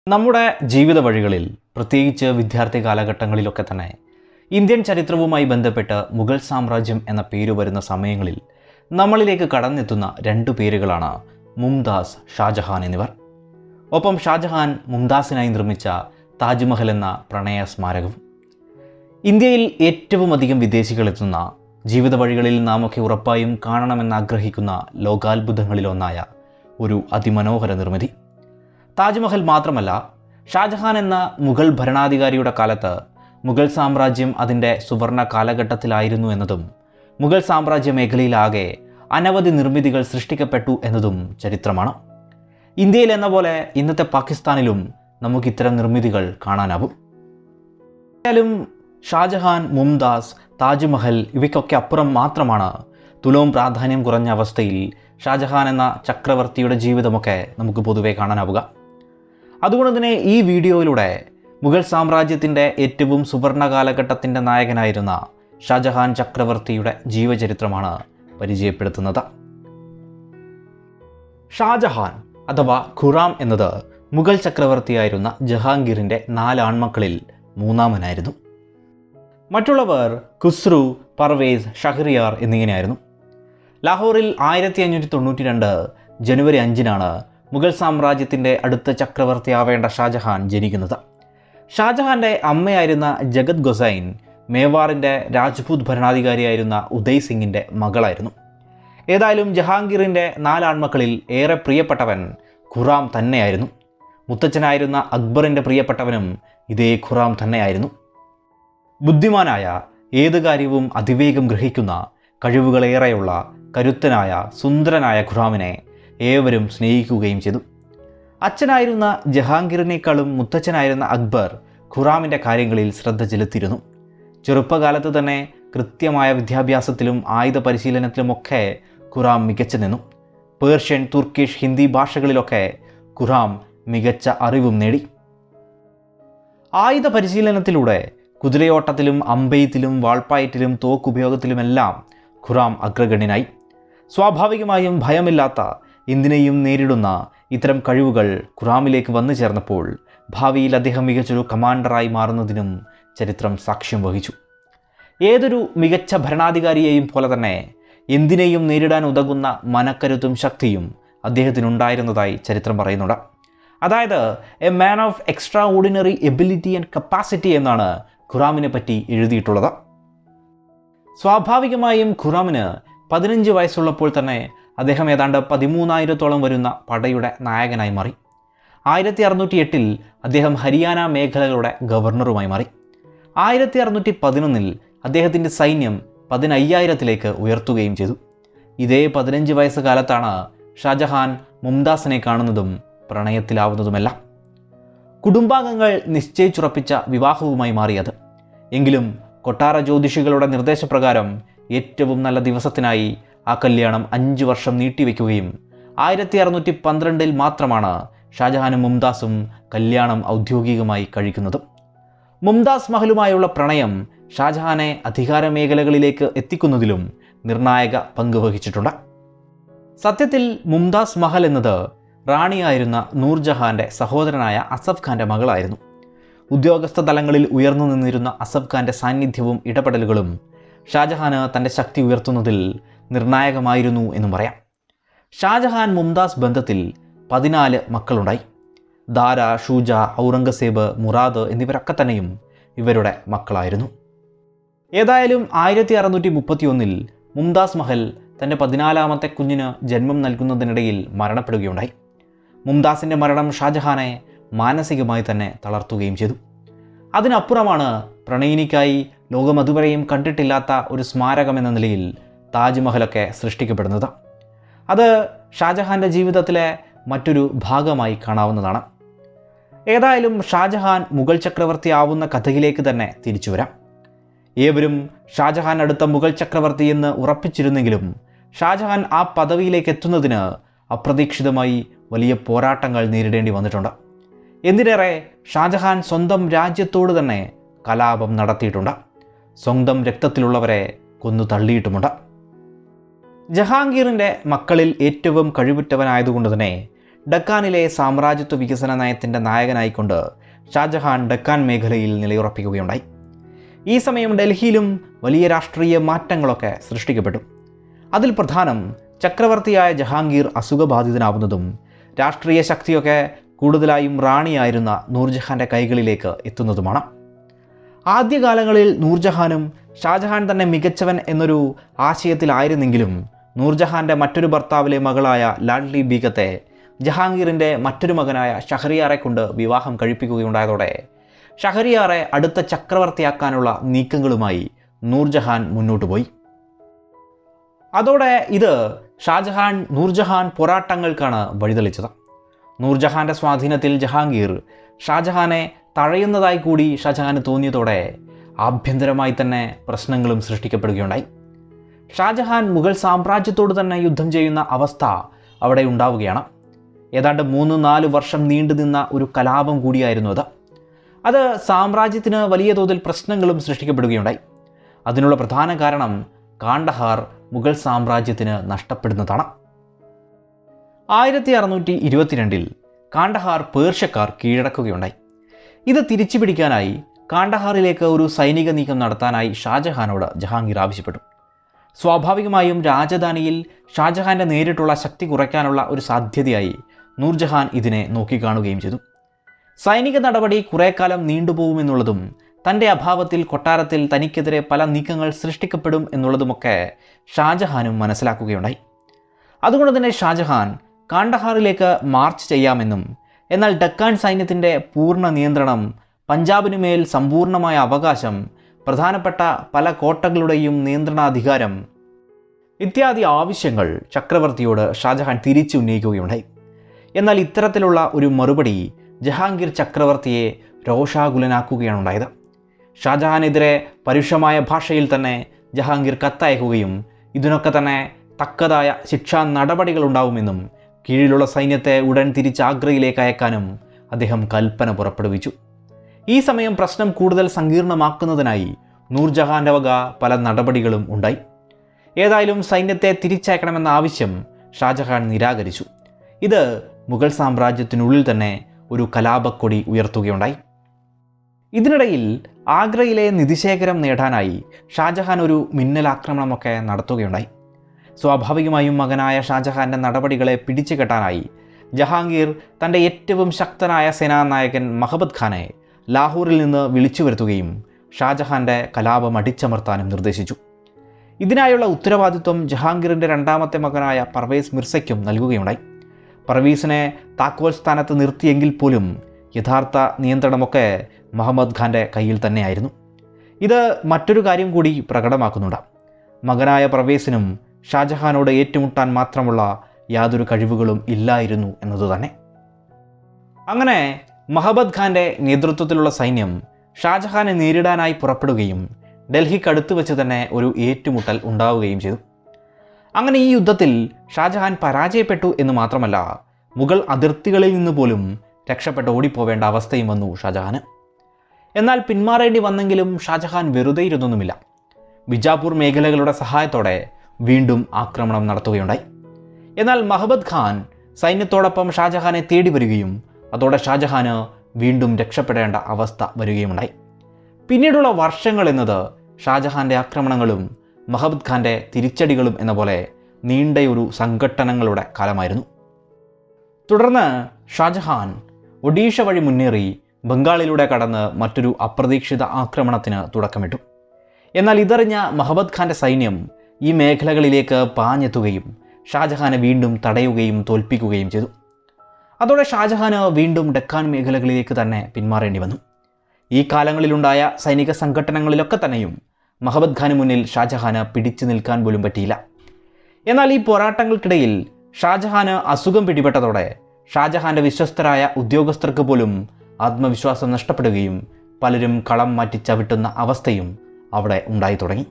നമ്മുടെ ജീവിത വഴികളിൽ പ്രത്യേകിച്ച് വിദ്യാർത്ഥി കാലഘട്ടങ്ങളിലൊക്കെ തന്നെ ഇന്ത്യൻ ചരിത്രവുമായി ബന്ധപ്പെട്ട് മുഗൾ സാമ്രാജ്യം എന്ന പേര് വരുന്ന സമയങ്ങളിൽ നമ്മളിലേക്ക് കടന്നെത്തുന്ന രണ്ടു പേരുകളാണ് മുംതാസ്, ഷാജഹാൻ എന്നിവർ. ഒപ്പം ഷാജഹാൻ മുംതാസിനായി നിർമ്മിച്ച താജ്മഹൽ എന്ന പ്രണയ സ്മാരകവും. ഇന്ത്യയിൽ ഏറ്റവും അധികം വിദേശികൾ എത്തുന്ന ജീവിത വഴികളിൽ നാമൊക്കെ ഉറപ്പായും കാണണമെന്നാഗ്രഹിക്കുന്ന ലോകാത്ഭുതങ്ങളിലൊന്നായ ഒരു അതിമനോഹര നിർമ്മിതി. താജ്മഹൽ മാത്രമല്ല, ഷാജഹാൻ എന്ന മുഗൾ ഭരണാധികാരിയുടെ കാലത്ത് മുഗൾ സാമ്രാജ്യം അതിൻ്റെ സുവർണ കാലഘട്ടത്തിലായിരുന്നു എന്നതും മുഗൾ സാമ്രാജ്യ മേഖലയിലാകെ അനവധി നിർമ്മിതികൾ സൃഷ്ടിക്കപ്പെട്ടു എന്നതും ചരിത്രമാണ്. ഇന്ത്യയിൽ എന്ന പോലെ ഇന്നത്തെ പാകിസ്ഥാനിലും നമുക്കിത്തരം നിർമ്മിതികൾ കാണാനാവും. എന്തായാലും ഷാജഹാൻ, മുംതാസ്, താജ്മഹൽ ഇവയ്ക്കൊക്കെ അപ്പുറം മാത്രമാണ് തുലവും പ്രാധാന്യം കുറഞ്ഞ അവസ്ഥയിൽ ഷാജഹാൻ എന്ന ചക്രവർത്തിയുടെ ജീവിതമൊക്കെ നമുക്ക് പൊതുവെ കാണാനാവുക. അതുകൊണ്ട് തന്നെ ഈ വീഡിയോയിലൂടെ മുഗൾ സാമ്രാജ്യത്തിൻ്റെ ഏറ്റവും സുവർണ കാലഘട്ടത്തിൻ്റെ നായകനായിരുന്ന ഷാജഹാൻ ചക്രവർത്തിയുടെ ജീവചരിത്രമാണ് പരിചയപ്പെടുത്തുന്നത്. ഷാജഹാൻ അഥവാ ഖുറാം എന്നത് മുഗൾ ചക്രവർത്തിയായിരുന്ന ജഹാംഗീറിൻ്റെ 4 ആൺമക്കളിൽ മൂന്നാമനായിരുന്നു. മറ്റുള്ളവർ ഖുസ്രു, പർവേസ്, ഷഹ്രിയാർ എന്നിങ്ങനെയായിരുന്നു. ലാഹോറിൽ 1592 ജനുവരി 5-നാണ് മുഗൾ സാമ്രാജ്യത്തിൻ്റെ അടുത്ത ചക്രവർത്തിയാവേണ്ട ഷാജഹാൻ ജനിക്കുന്നത്. ഷാജഹാൻ്റെ അമ്മയായിരുന്ന ജഗത് ഗൊസൈൻ മേവാറിൻ്റെ രാജ്പൂത് ഭരണാധികാരിയായിരുന്ന ഉദയ് സിംഗിൻ്റെ മകളായിരുന്നു. ഏതായാലും ജഹാംഗീറിൻ്റെ 4 ആൺമക്കളിൽ ഏറെ പ്രിയപ്പെട്ടവൻ ഖുറാം തന്നെയായിരുന്നു. മുത്തച്ഛനായിരുന്ന അക്ബറിൻ്റെ പ്രിയപ്പെട്ടവനും ഇതേ ഖുറാം തന്നെയായിരുന്നു. ബുദ്ധിമാനായ, ഏത് കാര്യവും അതിവേഗം ഗ്രഹിക്കുന്ന, കഴിവുകളേറെയുള്ള, കരുത്തനായ, സുന്ദരനായ ഖുറാമിനെ ഏവരും സ്നേഹിക്കുകയും ചെയ്തു. അച്ഛനായിരുന്ന ജഹാംഗീറിനേക്കാളും മുത്തച്ഛനായിരുന്ന അക്ബർ ഖുറാമിൻ്റെ കാര്യങ്ങളിൽ ശ്രദ്ധ ചെലുത്തിയിരുന്നു. ചെറുപ്പകാലത്ത് തന്നെ കൃത്യമായ വിദ്യാഭ്യാസത്തിലും ആയുധ പരിശീലനത്തിലുമൊക്കെ ഖുറാം മികച്ചു നിന്നു. പേർഷ്യൻ, തുർക്കിഷ്, ഹിന്ദി ഭാഷകളിലൊക്കെ ഖുറാം മികച്ച അറിവും നേടി. ആയുധ പരിശീലനത്തിലൂടെ കുതിരയോട്ടത്തിലും അമ്പെയ്ത്തിലും വാൾപ്പായറ്റിലും തോക്കുപയോഗത്തിലുമെല്ലാം ഖുറാം അഗ്രഗണ്യനായി. സ്വാഭാവികമായും ഭയമില്ലാത്ത, എന്തിനേയും നേരിടുന്ന ഇത്തരം കഴിവുകൾ ഖുറാമിലേക്ക് വന്നു ചേർന്നപ്പോൾ ഭാവിയിൽ അദ്ദേഹം മികച്ചൊരു കമാൻഡറായി മാറുന്നതിനും ചരിത്രം സാക്ഷ്യം വഹിച്ചു. ഏതൊരു മികച്ച ഭരണാധികാരിയെയും പോലെ തന്നെ എന്തിനേയും നേരിടാൻ ഉതകുന്ന മനക്കരുത്തും ശക്തിയും അദ്ദേഹത്തിനുണ്ടായിരുന്നതായി ചരിത്രം പറയുന്നുണ്ട്. അതായത് a man of extra ordinary ability and capacity എന്നാണ് ഖുറാമിനെ പറ്റി എഴുതിയിട്ടുള്ളത്. സ്വാഭാവികമായും ഖുറാമിന് 15 വയസ്സുള്ളപ്പോൾ തന്നെ അദ്ദേഹം ഏതാണ്ട് 13,000-ഓളം വരുന്ന പടയുടെ നായകനായി മാറി. 1608 അദ്ദേഹം ഹരിയാന മേഖലകളുടെ ഗവർണറുമായി മാറി. 1611 അദ്ദേഹത്തിൻ്റെ സൈന്യം 15,000-ലേക്ക് ഉയർത്തുകയും ചെയ്തു. ഇതേ 15 വയസ്സുകാലത്താണ് ഷാജഹാൻ മുംതാസിനെ കാണുന്നതും പ്രണയത്തിലാവുന്നതുമെല്ലാം. കുടുംബാംഗങ്ങൾ നിശ്ചയിച്ചുറപ്പിച്ച വിവാഹവുമായി മാറിയത്. എങ്കിലും കൊട്ടാര ജ്യോതിഷികളുടെ നിർദ്ദേശപ്രകാരം ഏറ്റവും നല്ല ദിവസത്തിനായി ആ കല്യാണം 5 വർഷം നീട്ടിവെക്കുകയും 1612 മാത്രമാണ് ഷാജഹാനും മുംതാസും കല്യാണം ഔദ്യോഗികമായി കഴിക്കുന്നത്. മുംതാസ് മഹലുമായുള്ള പ്രണയം ഷാജഹാനെ അധികാര മേഖലകളിലേക്ക് എത്തിക്കുന്നതിലും നിർണായക പങ്ക് വഹിച്ചിട്ടുണ്ട്. സത്യത്തിൽ മുംതാസ് മഹൽ എന്നത് റാണിയായിരുന്ന നൂർജഹാൻ്റെ സഹോദരനായ അസഫ് ഖാൻ്റെ മകളായിരുന്നു. ഉദ്യോഗസ്ഥ തലങ്ങളിൽ ഉയർന്നു നിന്നിരുന്ന അസഫ് ഖാൻ്റെ സാന്നിധ്യവും ഇടപെടലുകളും ഷാജഹാന് തൻ്റെ ശക്തി ഉയർത്തുന്നതിൽ നിർണായകമായിരുന്നു എന്നും പറയാം. ഷാജഹാൻ മുംതാസ് ബന്ധത്തിൽ 14 മക്കളുണ്ടായി. ദാര, ഷൂജ, ഔറംഗസേബ്, മുറാദ് എന്നിവരൊക്കെ തന്നെയും ഇവരുടെ മക്കളായിരുന്നു. ഏതായാലും 1631 മുംതാസ് മഹൽ തൻ്റെ 14ാമത്തെ കുഞ്ഞിന് ജന്മം നൽകുന്നതിനിടയിൽ മരണപ്പെടുകയുണ്ടായി. മുംതാസിൻ്റെ മരണം ഷാജഹാനെ മാനസികമായി തന്നെ തളർത്തുകയും ചെയ്തു. അതിനപ്പുറമാണ് പ്രണയിനിക്കായി ലോകം അതുവരെയും കണ്ടിട്ടില്ലാത്ത ഒരു സ്മാരകം എന്ന നിലയിൽ താജ്മഹലൊക്കെ സൃഷ്ടിക്കപ്പെടുന്നത്. അത് ഷാജഹാൻ്റെ ജീവിതത്തിലെ മറ്റൊരു ഭാഗമായി കാണാവുന്നതാണ്. ഏതായാലും ഷാജഹാൻ മുഗൾ ചക്രവർത്തി ആവുന്ന കഥയിലേക്ക് തന്നെ തിരിച്ചു വരാം. ഏവരും ഷാജഹാൻ അടുത്ത മുഗൾ ചക്രവർത്തി എന്ന് ഉറപ്പിച്ചിരുന്നെങ്കിലും ഷാജഹാൻ ആ പദവിയിലേക്ക് എത്തുന്നതിന് അപ്രതീക്ഷിതമായി വലിയ പോരാട്ടങ്ങൾ നേരിടേണ്ടി വന്നിട്ടുണ്ട്. എന്തിനേറെ, ഷാജഹാൻ സ്വന്തം രാജ്യത്തോട് തന്നെ കലാപം നടത്തിയിട്ടുണ്ട്. സ്വന്തം രക്തത്തിലുള്ളവരെ കൊന്നു തള്ളിയിട്ടുമുണ്ട്. ജഹാംഗീറിൻ്റെ മക്കളിൽ ഏറ്റവും കഴിവുറ്റവനായതുകൊണ്ട് തന്നെ ഡക്കാനിലെ സാമ്രാജ്യത്വ വികസന നയത്തിൻ്റെ നായകനായിക്കൊണ്ട് ഷാജഹാൻ ഡക്കാൻ മേഖലയിൽ നിലയുറപ്പിക്കുകയുണ്ടായി. ഈ സമയം ഡൽഹിയിലും വലിയ രാഷ്ട്രീയ മാറ്റങ്ങളൊക്കെ സൃഷ്ടിക്കപ്പെട്ടു. അതിൽ പ്രധാനം ചക്രവർത്തിയായ ജഹാംഗീർ അസുഖബാധിതനാവുന്നതും രാഷ്ട്രീയ ശക്തിയൊക്കെ കൂടുതലായും റാണിയായിരുന്ന നൂർജഹാൻ്റെ കൈകളിലേക്ക് എത്തുന്നതുമാണ്. ആദ്യകാലങ്ങളിൽ നൂർജഹാനും ഷാജഹാൻ തന്നെ മികച്ചവൻ എന്നൊരു ആശയത്തിലായിരുന്നെങ്കിലും നൂർജഹാൻ്റെ മറ്റൊരു ഭർത്താവിലെ മകളായ ലാഡ്ലി ബീഗത്തെ ജഹാംഗീറിൻ്റെ മറ്റൊരു മകനായ ഷഹരിയാറെ കൊണ്ട് വിവാഹം കഴിപ്പിക്കുകയുണ്ടായതോടെ ഷഹരിയാറെ അടുത്ത ചക്രവർത്തിയാക്കാനുള്ള നീക്കങ്ങളുമായി നൂർജഹാൻ മുന്നോട്ട് പോയി. അതോടെ ഇത് നൂർജഹാൻ പോരാട്ടങ്ങൾക്കാണ് വഴിതെളിച്ചത്. നൂർജഹാൻ്റെ സ്വാധീനത്തിൽ ജഹാംഗീർ ഷാജഹാനെ തഴയുന്നതായി കൂടി ഷാജഹാന് തോന്നിയതോടെ ആഭ്യന്തരമായി തന്നെ പ്രശ്നങ്ങളും സൃഷ്ടിക്കപ്പെടുകയുണ്ടായി. ഷാജഹാൻ മുഗൾ സാമ്രാജ്യത്തോട് തന്നെ യുദ്ധം ചെയ്യുന്ന അവസ്ഥ അവിടെ ഉണ്ടാവുകയാണ്. ഏതാണ്ട് 3-4 വർഷം നീണ്ടുനിന്ന ഒരു കലാപം കൂടിയായിരുന്നു അത് സാമ്രാജ്യത്തിന് വലിയ തോതിൽ പ്രശ്നങ്ങളും സൃഷ്ടിക്കപ്പെടുകയുണ്ടായി. അതിനുള്ള പ്രധാന കാരണം കാണ്ഡഹാർ മുഗൾ സാമ്രാജ്യത്തിന് നഷ്ടപ്പെടുന്നതാണ്. 1622 കാണ്ഡഹാർ പേർഷ്യക്കാർ കീഴടക്കുകയുണ്ടായി. ഇത് തിരിച്ചു പിടിക്കാനായി കാണ്ഡഹാറിലേക്ക് ഒരു സൈനിക നീക്കം നടത്താനായി ഷാജഹാനോട് ജഹാംഗീർ ആവശ്യപ്പെട്ടു. സ്വാഭാവികമായും രാജധാനിയിൽ ഷാജഹാൻ്റെ നേരിട്ടുള്ള ശക്തി കുറയ്ക്കാനുള്ള ഒരു സാധ്യതയായി നൂർജഹാൻ ഇതിനെ നോക്കിക്കാണുകയും ചെയ്തു. സൈനിക നടപടി കുറേക്കാലം നീണ്ടുപോകുമെന്നുള്ളതും തൻ്റെ അഭാവത്തിൽ കൊട്ടാരത്തിൽ തനിക്കെതിരെ പല നീക്കങ്ങൾ സൃഷ്ടിക്കപ്പെടും എന്നുള്ളതുമൊക്കെ ഷാജഹാനും മനസ്സിലാക്കുകയുണ്ടായി. അതുകൊണ്ട് തന്നെ ഷാജഹാൻ കാണ്ഡഹാറിലേക്ക് മാർച്ച് ചെയ്യാമെന്നും എന്നാൽ ഡക്കാൻ സൈന്യത്തിൻ്റെ പൂർണ്ണ നിയന്ത്രണം, പഞ്ചാബിനുമേൽ സമ്പൂർണ്ണമായ അവകാശം, പ്രധാനപ്പെട്ട പല കോട്ടകളുടെയും നിയന്ത്രണാധികാരം ഇത്യാദി ആവശ്യങ്ങൾ ചക്രവർത്തിയോട് ഷാജഹാൻ തിരിച്ചു ഉന്നയിക്കുകയുണ്ടായി. എന്നാൽ ഇത്തരത്തിലുള്ള ഒരു മറുപടി ജഹാംഗീർ ചക്രവർത്തിയെ രോഷാകുലനാക്കുകയാണ് ഉണ്ടായത്. ഷാജഹാനെതിരെ പരുഷമായ ഭാഷയിൽ തന്നെ ജഹാംഗീർ കത്തയക്കുകയും ഇതിനൊക്കെ തന്നെ തക്കതായ ശിക്ഷാ നടപടികളുണ്ടാവുമെന്നും കീഴിലുള്ള സൈന്യത്തെ ഉടൻ തിരിച്ച് ആഗ്രയിലേക്ക് അയക്കാനും അദ്ദേഹം കൽപ്പന പുറപ്പെടുവിച്ചു. ഈ സമയം പ്രശ്നം കൂടുതൽ സങ്കീർണമാക്കുന്നതിനായി നൂർജഹാൻ്റെ വക പല നടപടികളും ഉണ്ടായി. ഏതായാലും സൈന്യത്തെ തിരിച്ചയക്കണമെന്ന ആവശ്യം ഷാജഹാൻ നിരാകരിച്ചു. ഇത് മുഗൾ സാമ്രാജ്യത്തിനുള്ളിൽ തന്നെ ഒരു കലാപക്കൊടി ഉയർത്തുകയുണ്ടായി. ഇതിനിടയിൽ ആഗ്രയിലെ നിധിശേഖരം നേടാനായി ഷാജഹാൻ ഒരു മിന്നലാക്രമണമൊക്കെ നടത്തുകയുണ്ടായി. സ്വാഭാവികമായും മകനായ ഷാജഹാൻ്റെ നടപടികളെ പിടിച്ചു കെട്ടാനായി ജഹാംഗീർ തൻ്റെ ഏറ്റവും ശക്തനായ സേനാനായകൻ മഹബത് ഖാനെ ലാഹോറിൽ നിന്ന് വിളിച്ചു വരുത്തുകയും ഷാജഹാൻ്റെ കലാപം അടിച്ചമർത്താനും നിർദ്ദേശിച്ചു. ഇതിനായുള്ള ഉത്തരവാദിത്വം ജഹാംഗീറിൻ്റെ രണ്ടാമത്തെ മകനായ പർവേസ് മിർസയ്ക്കും നൽകുകയുണ്ടായി. പർവീസിനെ താക്കോൽ സ്ഥാനത്ത് നിർത്തിയെങ്കിൽ പോലും യഥാർത്ഥ നിയന്ത്രണമൊക്കെ മുഹമ്മദ് ഖാൻ്റെ കയ്യിൽ തന്നെയായിരുന്നു. ഇത് മറ്റൊരു കാര്യം കൂടി പ്രകടമാക്കുന്നുണ്ട്. മകനായ പർവേസിനും ഷാജഹാനോട് ഏറ്റുമുട്ടാൻ മാത്രമുള്ള യാതൊരു കഴിവുകളും ഇല്ലായിരുന്നു എന്നതുതന്നെ. അങ്ങനെ മുഹമ്മദ് ഖാൻ്റെ നേതൃത്വത്തിലുള്ള സൈന്യം ഷാജഹാനെ നേരിടാനായി പുറപ്പെടുകയും ഡൽഹിക്കടുത്ത് വെച്ച് തന്നെ ഒരു ഏറ്റുമുട്ടൽ ഉണ്ടാവുകയും ചെയ്തു. അങ്ങനെ ഈ യുദ്ധത്തിൽ ഷാജഹാൻ പരാജയപ്പെട്ടു എന്ന് മാത്രമല്ല, മുഗൾ അതിർത്തികളിൽ നിന്ന് പോലും രക്ഷപ്പെട്ട് ഓടിപ്പോവേണ്ട അവസ്ഥയും വന്നു ഷാജഹാന്. എന്നാൽ പിന്മാറേണ്ടി വന്നെങ്കിലും ഷാജഹാൻ വെറുതെ ഇരുന്നൊന്നുമില്ല. ബിജാപൂർ മേഖലകളുടെ സഹായത്തോടെ വീണ്ടും ആക്രമണം നടത്തുകയുണ്ടായി. എന്നാൽ മുഹമ്മദ് ഖാൻ സൈന്യത്തോടൊപ്പം ഷാജഹാനെ തേടി വരികയും അതോടെ ഷാജഹാന് വീണ്ടും രക്ഷപ്പെടേണ്ട അവസ്ഥ വരികയുമുണ്ടായി. പിന്നീടുള്ള വർഷങ്ങൾ എന്നത് ഷാജഹാൻ്റെ ആക്രമണങ്ങളും മുഹമ്മദ് ഖാൻ്റെ തിരിച്ചടികളും എന്ന പോലെ നീണ്ടയൊരു സംഘട്ടനങ്ങളുടെ കാലമായിരുന്നു. തുടർന്ന് ഷാജഹാൻ ഒഡീഷ വഴി മുന്നേറി ബംഗാളിലൂടെ കടന്ന് മറ്റൊരു അപ്രതീക്ഷിത ആക്രമണത്തിന് തുടക്കമിട്ടു. എന്നാൽ ഇതറിഞ്ഞ മുഹമ്മദ് ഖാൻ്റെ സൈന്യം ഈ മേഖലകളിലേക്ക് പാഞ്ഞെത്തുകയും ഷാജഹാനെ വീണ്ടും തടയുകയും തോൽപ്പിക്കുകയും ചെയ്തു. അതോടെ ഷാജഹാന് വീണ്ടും ഡക്കാൻ മേഖലകളിലേക്ക് തന്നെ പിന്മാറേണ്ടി വന്നു. ഈ കാലങ്ങളിലുണ്ടായ സൈനിക സംഘട്ടനങ്ങളിലൊക്കെ തന്നെയും മുഹമ്മദ് ഖാന് മുന്നിൽ ഷാജഹാന് പിടിച്ചു നിൽക്കാൻ പോലും പറ്റിയില്ല. എന്നാൽ ഈ പോരാട്ടങ്ങൾക്കിടയിൽ ഷാജഹാന് അസുഖം പിടിപെട്ടതോടെ ഷാജഹാൻ്റെ വിശ്വസ്തരായ ഉദ്യോഗസ്ഥർക്ക് പോലും ആത്മവിശ്വാസം നഷ്ടപ്പെടുകയും പലരും കളം മാറ്റി ചവിട്ടുന്ന അവസ്ഥയും അവിടെ ഉണ്ടായി തുടങ്ങി.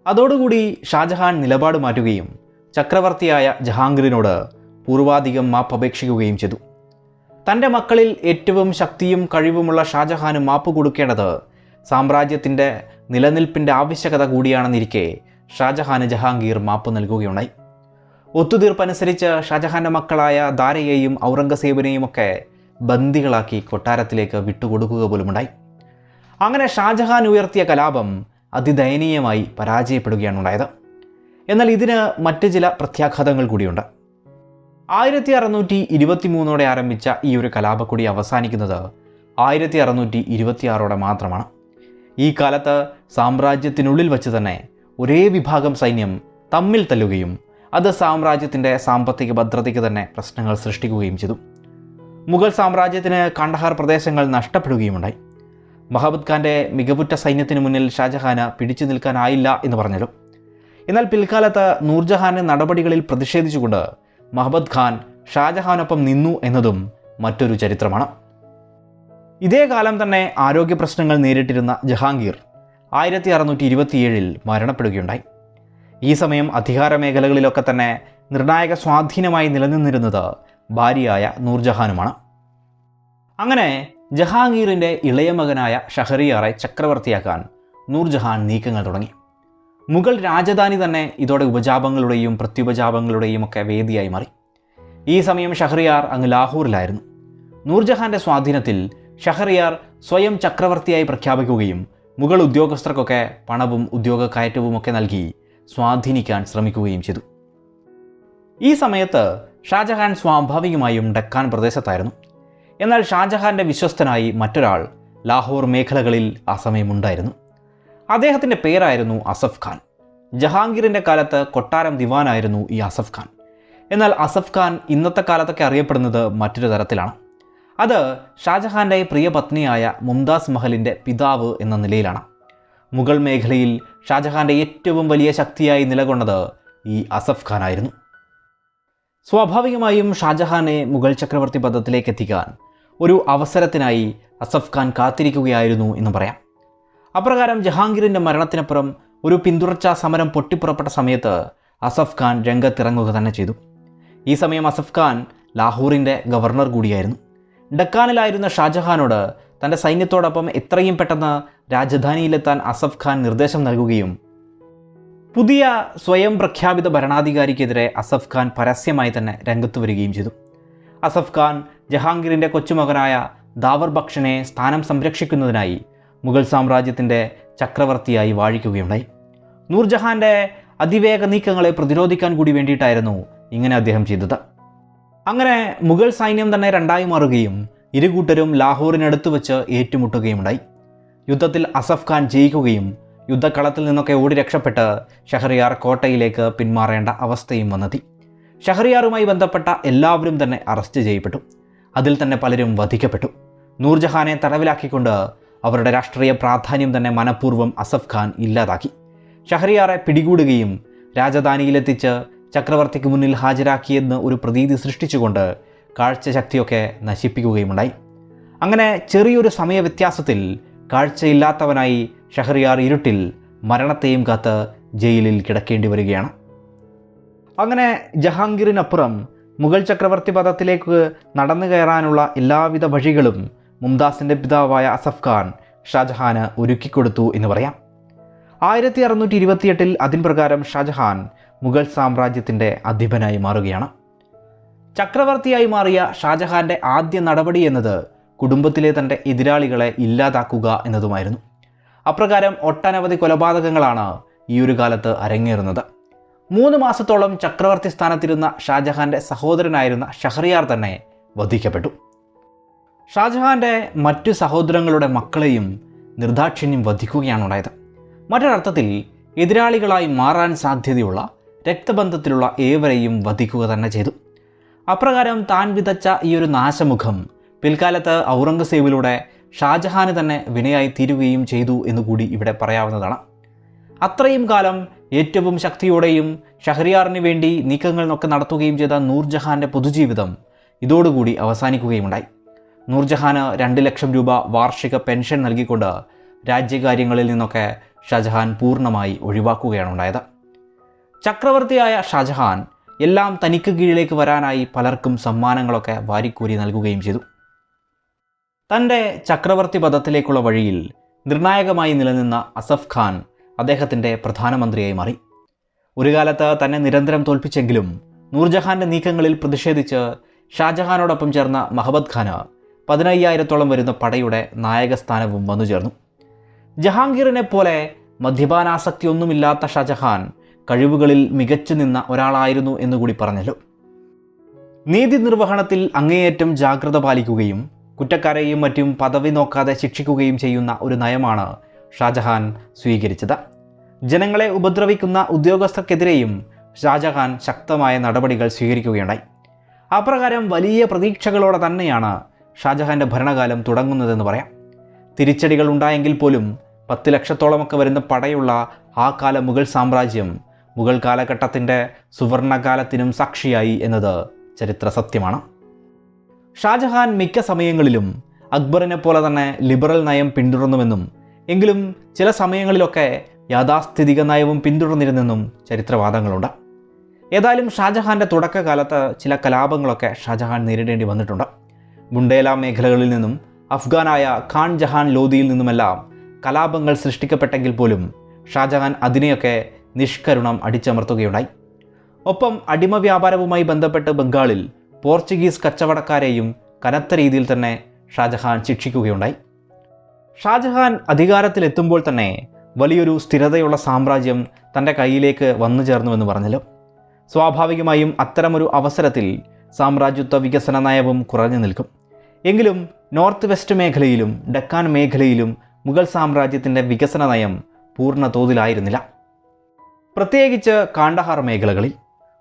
അതോടുകൂടി ഷാജഹാൻ നിലപാട് മാറ്റുകയും ചക്രവർത്തിയായ ജഹാംഗീറിനോട് പൂർവാധികം മാപ്പപേക്ഷിക്കുകയും ചെയ്തു. തൻ്റെ മക്കളിൽ ഏറ്റവും ശക്തിയും കഴിവുമുള്ള ഷാജഹാന് മാപ്പ് കൊടുക്കേണ്ടത് സാമ്രാജ്യത്തിൻ്റെ നിലനിൽപ്പിൻ്റെ ആവശ്യകത കൂടിയാണെന്നിരിക്കെ ഷാജഹാന് ജഹാംഗീർ മാപ്പ് നൽകുകയുണ്ടായി. ഒത്തുതീർപ്പനുസരിച്ച് ഷാജഹാൻ്റെ മക്കളായ ദാരയെയും ഔറംഗസേബിനെയും ഒക്കെ ബന്ദികളാക്കി കൊട്ടാരത്തിലേക്ക് വിട്ടുകൊടുക്കുക പോലുമുണ്ടായി. അങ്ങനെ ഷാജഹാൻ ഉയർത്തിയ കലാപം അതിദയനീയമായി പരാജയപ്പെടുകയാണ് ഉണ്ടായത്. എന്നാൽ ഇതിന് മറ്റ് ചില പ്രത്യാഘാതങ്ങൾ കൂടിയുണ്ട്. 1623 ആരംഭിച്ച ഈ ഒരു കലാപക്കൊടി അവസാനിക്കുന്നത് 1626 മാത്രമാണ്. ഈ കാലത്ത് സാമ്രാജ്യത്തിനുള്ളിൽ വച്ച് തന്നെ ഒരേ വിഭാഗം സൈന്യം തമ്മിൽ തല്ലുകയും അത് സാമ്രാജ്യത്തിൻ്റെ സാമ്പത്തിക ഭദ്രതയ്ക്ക് തന്നെ പ്രശ്നങ്ങൾ സൃഷ്ടിക്കുകയും ചെയ്തു. മുഗൾ സാമ്രാജ്യത്തിന് കണ്ടഹാർ പ്രദേശങ്ങൾ നഷ്ടപ്പെടുകയുമുണ്ടായി. മഹബൂബ് ഖാൻ്റെ മികവുറ്റ സൈന്യത്തിന് മുന്നിൽ ഷാജഹാന് പിടിച്ചു നിൽക്കാനായില്ല എന്ന് പറഞ്ഞല്ലോ. എന്നാൽ പിൽക്കാലത്ത് നൂർജഹാൻ്റെ നടപടികളിൽ പ്രതിഷേധിച്ചുകൊണ്ട് മഹബൂബ് ഖാൻ ഷാജഹാനൊപ്പം നിന്നു എന്നതും മറ്റൊരു ചരിത്രമാണ്. ഇതേ കാലം തന്നെ ആരോഗ്യ പ്രശ്നങ്ങൾ നേരിട്ടിരുന്ന ജഹാംഗീർ 1627 മരണപ്പെടുകയുണ്ടായി. ഈ സമയം അധികാര മേഖലകളിലൊക്കെ തന്നെ നിർണായക സ്വാധീനമായി നിലനിന്നിരുന്നത് ഭാര്യയായ നൂർജഹാനുമാണ്. അങ്ങനെ ജഹാംഗീറിൻ്റെ ഇളയ മകനായ ഷഹറിയാറെ ചക്രവർത്തിയാക്കാൻ നൂർജഹാൻ നീക്കങ്ങൾ തുടങ്ങി. മുഗൾ രാജധാനി തന്നെ ഇതോടെ ഉപജാപങ്ങളുടെയും പ്രത്യുപജാപങ്ങളുടെയും ഒക്കെ വേദിയായി മാറി. ഈ സമയം ഷഹറിയാർ അങ്ങ് ലാഹോറിലായിരുന്നു. നൂർജഹാൻ്റെ സ്വാധീനത്തിൽ ഷഹറിയാർ സ്വയം ചക്രവർത്തിയായി പ്രഖ്യാപിക്കുകയും മുഗൾ ഉദ്യോഗസ്ഥർക്കൊക്കെ പണവും ഉദ്യോഗ കയറ്റവും ഒക്കെ നൽകി സ്വാധീനിക്കാൻ ശ്രമിക്കുകയും ചെയ്തു. ഈ സമയത്ത് ഷാജഹാൻ സ്വാഭാവികമായും ഡക്കാൻ പ്രദേശത്തായിരുന്നു. എന്നാൽ ഷാജഹാൻ്റെ വിശ്വസ്തനായി മറ്റൊരാൾ ലാഹോർ മേഖലകളിൽ ആ സമയമുണ്ടായിരുന്നു. അദ്ദേഹത്തിൻ്റെ പേരായിരുന്നു അസഫ് ഖാൻ. ജഹാംഗീറിൻ്റെ കാലത്ത് കൊട്ടാരം ദിവാനായിരുന്നു ഈ അസഫ് ഖാൻ. എന്നാൽ അസഫ് ഖാൻ ഇന്നത്തെ കാലത്തൊക്കെ അറിയപ്പെടുന്നത് മറ്റൊരു തരത്തിലാണ്. അത് ഷാജഹാൻ്റെ പ്രിയ പത്നിയായ മുംതാസ് മഹലിൻ്റെ പിതാവ് എന്ന നിലയിലാണ്. മുഗൾ മേഖലയിൽ ഷാജഹാൻ്റെ ഏറ്റവും വലിയ ശക്തിയായി നിലകൊണ്ടത് ഈ അസഫ് ഖാൻ ആയിരുന്നു. സ്വാഭാവികമായും ഷാജഹാനെ മുഗൾ ചക്രവർത്തി പദത്തിലേക്ക് എത്തിക്കാൻ ഒരു അവസരത്തിനായി അസഫ് ഖാൻ കാത്തിരിക്കുകയായിരുന്നു എന്ന് പറയാം. അപ്രകാരം ജഹാംഗീറിൻ്റെ മരണത്തിനപ്പുറം ഒരു പിന്തുടർച്ചാ സമരം പൊട്ടിപ്പുറപ്പെട്ട സമയത്ത് അസഫ് ഖാൻ രംഗത്തിറങ്ങുക തന്നെ ചെയ്തു. ഈ സമയം അസഫ് ഖാൻ ലാഹോറിൻ്റെ ഗവർണർ കൂടിയായിരുന്നു. ഡക്കാനിലായിരുന്ന ഷാജഹാനോട് തൻ്റെ സൈന്യത്തോടൊപ്പം എത്രയും പെട്ടെന്ന് രാജധാനിയിലെത്താൻ അസഫ് ഖാൻ നിർദ്ദേശം നൽകുകയും പുതിയ സ്വയം പ്രഖ്യാപിത ഭരണാധികാരിക്കെതിരെ അസഫ് ഖാൻ പരസ്യമായി തന്നെ രംഗത്ത് വരികയും ചെയ്തു. അസഫ് ഖാൻ ജഹാംഗീറിൻ്റെ കൊച്ചുമകനായ ദാവർ ബക്ഷനെ സ്ഥാനം സംരക്ഷിക്കുന്നതിനായി മുഗൾ സാമ്രാജ്യത്തിൻ്റെ ചക്രവർത്തിയായി വാഴിക്കുകയുണ്ടായി. നൂർജഹാൻ്റെ അതിവേഗ നീക്കങ്ങളെ പ്രതിരോധിക്കാൻ കൂടി വേണ്ടിയിട്ടായിരുന്നു ഇങ്ങനെ അദ്ദേഹം ചെയ്തത്. അങ്ങനെ മുഗൾ സൈന്യം തന്നെ രണ്ടായി മാറുകയും ഇരുകൂട്ടരും ലാഹോറിനടുത്ത് വെച്ച് ഏറ്റുമുട്ടുകയുണ്ടായി. യുദ്ധത്തിൽ അസഫ് ഖാൻ ജയിക്കുകയും യുദ്ധക്കളത്തിൽ നിന്നൊക്കെ ഓടി രക്ഷപ്പെട്ട് ഷഹറിയാർ കോട്ടയിലേക്ക് പിന്മാറേണ്ട അവസ്ഥയും വന്നെത്തി. ഷഹറിയാറുമായി ബന്ധപ്പെട്ട എല്ലാവരും തന്നെ അറസ്റ്റ് ചെയ്യപ്പെട്ടു. അതിൽ തന്നെ പലരും വധിക്കപ്പെട്ടു. നൂർജഹാനെ തടവിലാക്കിക്കൊണ്ട് അവരുടെ രാഷ്ട്രീയ പ്രാധാന്യം തന്നെ മനഃപൂർവ്വം അസഫ് ഖാൻ ഇല്ലാതാക്കി. ഷഹറിയാറെ പിടികൂടുകയും രാജധാനിയിലെത്തിച്ച് ചക്രവർത്തിക്ക് മുന്നിൽ ഹാജരാക്കിയെന്ന് ഒരു പ്രതീതി സൃഷ്ടിച്ചുകൊണ്ട് കാഴ്ചശക്തിയൊക്കെ നശിപ്പിക്കുകയുമുണ്ടായി. അങ്ങനെ ചെറിയൊരു സമയവ്യത്യാസത്തിൽ കാഴ്ചയില്ലാത്തവനായി ഷഹറിയാർ ഇരുട്ടിൽ മരണത്തെയും കാത്ത് ജയിലിൽ കിടക്കേണ്ടി വരികയാണ്. അങ്ങനെ ജഹാംഗീറിനപ്പുറം മുഗൾ ചക്രവർത്തി പദത്തിലേക്ക് നടന്നു കയറാനുള്ള എല്ലാവിധ വഴികളും മുംതാസിൻ്റെ പിതാവായ അസഫ് ഖാൻ ഷാജഹാന് ഒരുക്കിക്കൊടുത്തു എന്ന് പറയാം. 1628 അതിൻ പ്രകാരം ഷാജഹാൻ മുഗൾ സാമ്രാജ്യത്തിൻ്റെ അധിപനായി മാറുകയാണ്. ചക്രവർത്തിയായി മാറിയ ഷാജഹാൻ്റെ ആദ്യ നടപടി എന്നത് കുടുംബത്തിലെ തൻ്റെ എതിരാളികളെ ഇല്ലാതാക്കുക എന്നതുമായിരുന്നു. അപ്രകാരം ഒട്ടനവധി കൊലപാതകങ്ങളാണ് ഈ ഒരു കാലത്ത് അരങ്ങേറുന്നത്. 3 മാസത്തോളം ചക്രവർത്തി സ്ഥാനത്തിരുന്ന ഷാജഹാൻ്റെ സഹോദരനായിരുന്ന ഷഹറിയാർ തന്നെ വധിക്കപ്പെട്ടു. ഷാജഹാൻ്റെ മറ്റു സഹോദരങ്ങളുടെ മക്കളെയും നിർദാക്ഷിണ്യം വധിക്കുകയാണ് ഉണ്ടായത്. മറ്റൊരർത്ഥത്തിൽ എതിരാളികളായി മാറാൻ സാധ്യതയുള്ള രക്തബന്ധത്തിലുള്ള ഏവരെയും വധിക്കുക തന്നെ ചെയ്തു. അപ്രകാരം താൻ വിതച്ച ഈ ഒരു നാശമുഖം പിൽക്കാലത്ത് ഔറംഗസേബിലൂടെ ഷാജഹാന് തന്നെ വിനയായി തീരുകയും ചെയ്തു എന്നുകൂടി ഇവിടെ പറയാവുന്നതാണ്. അത്രയും കാലം ഏറ്റവും ശക്തിയോടെയും ഷഹറിയാറിന് വേണ്ടി നീക്കങ്ങളൊക്കെ നടത്തുകയും ചെയ്ത നൂർജഹാൻ്റെ പൊതുജീവിതം ഇതോടുകൂടി അവസാനിക്കുകയുമുണ്ടായി. നൂർജഹാന് 2 ലക്ഷം രൂപ വാർഷിക പെൻഷൻ നൽകിക്കൊണ്ട് രാജ്യകാര്യങ്ങളിൽ നിന്നൊക്കെ ഷാജഹാൻ പൂർണ്ണമായി ഒഴിവാക്കുകയാണ് ഉണ്ടായത്. ചക്രവർത്തിയായ ഷാജഹാൻ എല്ലാം തനിക്ക് കീഴിലേക്ക് വരാനായി പലർക്കും സമ്മാനങ്ങളൊക്കെ വാരിക്കൂരി നൽകുകയും ചെയ്തു. തൻ്റെ ചക്രവർത്തി പദത്തിലേക്കുള്ള വഴിയിൽ നിർണായകമായി നിലനിന്ന അസഫ് ഖാൻ അദ്ദേഹത്തിൻ്റെ പ്രധാനമന്ത്രിയായി മാറി. ഒരു കാലത്ത് തന്നെ നിരന്തരം തോൽപ്പിച്ചെങ്കിലും നൂർജഹാൻ്റെ നീക്കങ്ങളിൽ പ്രതിഷേധിച്ച് ഷാജഹാനോടൊപ്പം ചേർന്ന മഹബത് ഖാന് 15,000-ഓളം വരുന്ന പടയുടെ നായകസ്ഥാനവും വന്നു ചേർന്നു. ജഹാംഗീറിനെ പോലെ മദ്യപാനാസക്തിയൊന്നുമില്ലാത്ത ഷാജഹാൻ കഴിവുകളിൽ മികച്ചു നിന്ന ഒരാളായിരുന്നു എന്നുകൂടി പറഞ്ഞല്ലോ. നീതി നിർവഹണത്തിൽ അങ്ങേയറ്റം ജാഗ്രത പാലിക്കുകയും കുറ്റക്കാരെയും മറ്റും പദവി നോക്കാതെ ശിക്ഷിക്കുകയും ചെയ്യുന്ന ഒരു നയമാണ് ഷാജഹാൻ സ്വീകരിച്ചത്. ജനങ്ങളെ ഉപദ്രവിക്കുന്ന ഉദ്യോഗസ്ഥർക്കെതിരെയും ഷാജഹാൻ ശക്തമായ നടപടികൾ സ്വീകരിക്കുകയുണ്ടായി. അപ്രകാരം വലിയ പ്രതീക്ഷകളോടെ തന്നെയാണ് ഷാജഹാൻ്റെ ഭരണകാലം തുടങ്ങുന്നതെന്ന് പറയാം. തിരിച്ചടികൾ ഉണ്ടായെങ്കിൽ പോലും 10 ലക്ഷത്തോളമൊക്കെ വരുന്ന പടയുള്ള ആ കാല മുഗൾ സാമ്രാജ്യം മുഗൾ കാലഘട്ടത്തിൻ്റെ സുവർണകാലത്തിനും സാക്ഷിയായി എന്നത് ചരിത്ര സത്യമാണ്. ഷാജഹാൻ മിക്ക സമയങ്ങളിലും അക്ബറിനെ പോലെ തന്നെ ലിബറൽ നയം പിന്തുടർന്നുവെന്നും എങ്കിലും ചില സമയങ്ങളിലൊക്കെ യാഥാസ്ഥിതിക നയവും പിന്തുടർന്നിരുന്നെന്നും ചരിത്രവാദങ്ങളുണ്ട്. ഏതായാലും ഷാജഹാൻ്റെ തുടക്കകാലത്ത് ചില കലാപങ്ങളൊക്കെ ഷാജഹാൻ നേരിടേണ്ടി വന്നിട്ടുണ്ട്. ബുണ്ടേല മേഖലകളിൽ നിന്നും അഫ്ഗാനായ ഖാൻ ജഹാൻ ലോധിയിൽ നിന്നുമെല്ലാം കലാപങ്ങൾ സൃഷ്ടിക്കപ്പെട്ടെങ്കിൽ പോലും ഷാജഹാൻ അതിനെയൊക്കെ നിഷ്കരുണം അടിച്ചമർത്തുകയുണ്ടായി. ഒപ്പം അടിമ വ്യാപാരവുമായി ബന്ധപ്പെട്ട് ബംഗാളിൽ പോർച്ചുഗീസ് കച്ചവടക്കാരെയും കനത്ത രീതിയിൽ തന്നെ ഷാജഹാൻ ശിക്ഷിക്കുകയുണ്ടായി. ഷാജഹാൻ അധികാരത്തിലെത്തുമ്പോൾ തന്നെ വലിയൊരു സ്ഥിരതയുള്ള സാമ്രാജ്യം തൻ്റെ കയ്യിലേക്ക് വന്നു ചേർന്നുവെന്ന് പറഞ്ഞല്ലോ. സ്വാഭാവികമായും അത്തരമൊരു അവസരത്തിൽ സാമ്രാജ്യത്വ വികസന നയവും കുറഞ്ഞു നിൽക്കും. എങ്കിലും നോർത്ത് വെസ്റ്റ് മേഖലയിലും ഡക്കാൻ മേഖലയിലും മുഗൾ സാമ്രാജ്യത്തിൻ്റെ വികസന നയം പൂർണ്ണ തോതിലായിരുന്നില്ല. പ്രത്യേകിച്ച് കാണ്ഡഹാർ മേഖലകളിൽ